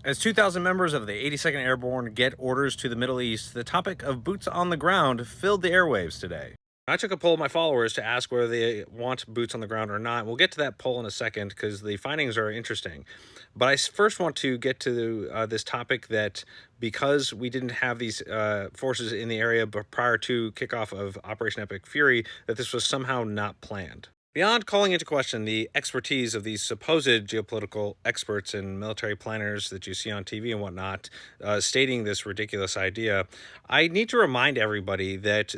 As 2,000 members of the 82nd Airborne get orders to the Middle East, the topic of boots on the ground filled the airwaves today. I took a poll of my followers to ask whether they want boots on the ground or not. We'll get to that poll in a second because the findings are interesting. But first want to get to this topic that because we didn't have these forces in the area prior to kickoff of Operation Epic Fury, that this was somehow not planned. Beyond calling into question the expertise of these supposed geopolitical experts and military planners that you see on TV and whatnot, stating this ridiculous idea, I need to remind everybody that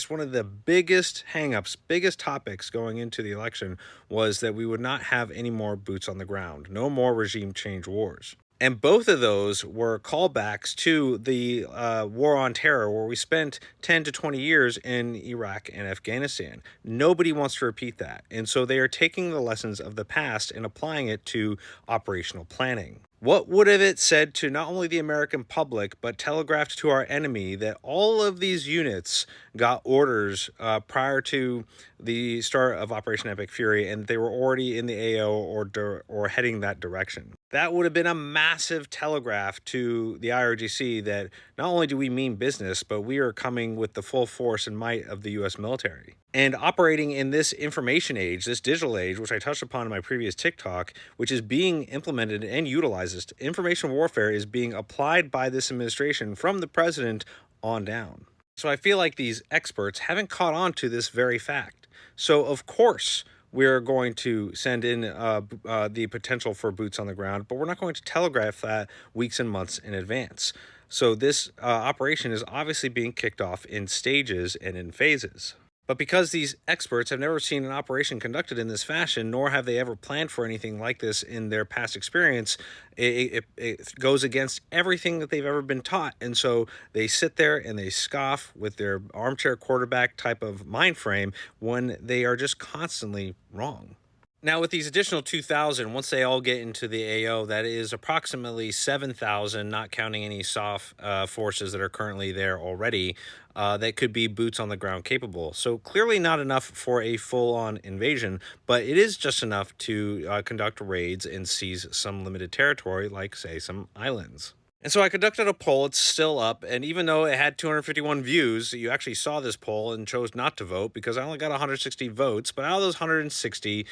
one of the biggest hangups, biggest topics going into the election was that we would not have any more boots on the ground, no more regime change wars. And both of those were callbacks to the war on terror, where we spent 10 to 20 years in Iraq and Afghanistan. Nobody wants to repeat that. And so they are taking the lessons of the past and applying it to operational planning. What would have it said to not only the American public, but telegraphed to our enemy that all of these units got orders prior to the start of Operation Epic Fury, and they were already in the AO or heading that direction? That would have been a massive telegraph to the IRGC that not only do we mean business, but we are coming with the full force and might of the U.S. military. And operating in this information age, this digital age, which I touched upon in my previous TikTok, which is being implemented and utilizes, information warfare is being applied by this administration from the president on down. So I feel like these experts haven't caught on to this very fact. So of course, we're going to send in the potential for boots on the ground, but we're not going to telegraph that weeks and months in advance. So this operation is obviously being kicked off in stages and in phases. But because these experts have never seen an operation conducted in this fashion, nor have they ever planned for anything like this in their past experience, it goes against everything that they've ever been taught. And so they sit there and they scoff with their armchair quarterback type of mind frame when they are just constantly wrong. Now, with these additional 2,000, once they all get into the AO, that is approximately 7,000, not counting any soft forces that are currently there already, that could be boots on the ground capable. So clearly not enough for a full-on invasion, but it is just enough to conduct raids and seize some limited territory, like, say, some islands. And so I conducted a poll. It's still up. And even though it had 251 views, you actually saw this poll and chose not to vote because I only got 160 votes. But out of those 160,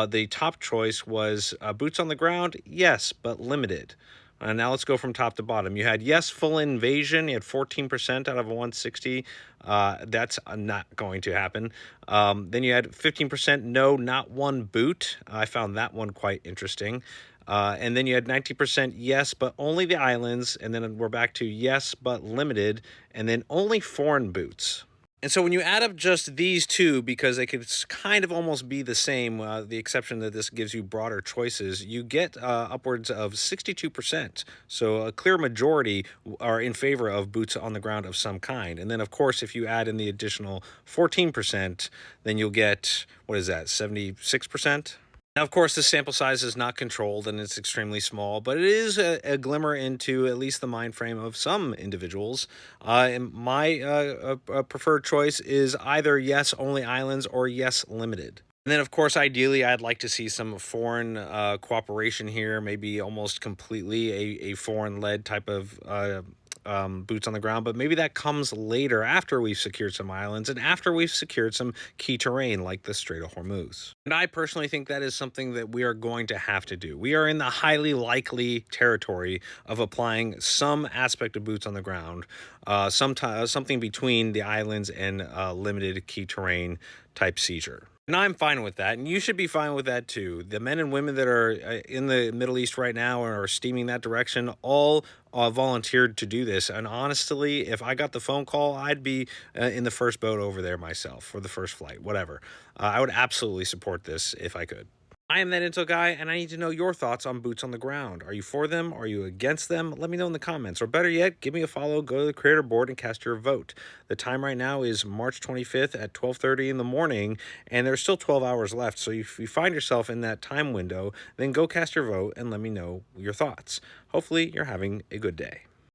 the top choice was boots on the ground. Yes, but limited. Now let's go from top to bottom. You had yes, full invasion. You had 14% out of 160. That's not going to happen. Then you had 15% no, not one boot. I found that one quite interesting. And then you had 90% yes, but only the islands. And then we're back to yes, but limited. And then only foreign boots. And so when you add up just these two, because they could kind of almost be the same, the exception that this gives you broader choices, you get upwards of 62%. So a clear majority are in favor of boots on the ground of some kind. And then, of course, if you add in the additional 14%, then you'll get, what is that, 76%? Now, of course, the sample size is not controlled and it's extremely small, but it is a glimmer into at least the mind frame of some individuals. And my preferred choice is either yes, only islands, or yes, limited. And then, of course, ideally, I'd like to see some foreign cooperation here, maybe almost completely a foreign-led type of boots on the ground, but maybe that comes later after we've secured some islands and after we've secured some key terrain like the Strait of Hormuz. And I personally think that is something that we are going to have to do. We are in the highly likely territory of applying some aspect of boots on the ground, something between the islands and limited key terrain type seizure. And I'm fine with that, and you should be fine with that too. The men and women that are in the Middle East right now and are steaming that direction all volunteered to do this. And honestly, if I got the phone call, I'd be in the first boat over there myself, or the first flight, whatever. I would absolutely support this if I could. I am that Intel guy, and I need to know your thoughts on boots on the ground. Are you for them? Are you against them? Let me know in the comments. Or better yet, give me a follow, go to the creator board, and cast your vote. The time right now is March 25th at 12:30 in the morning, and there's still 12 hours left. So if you find yourself in that time window, then go cast your vote and let me know your thoughts. Hopefully, you're having a good day.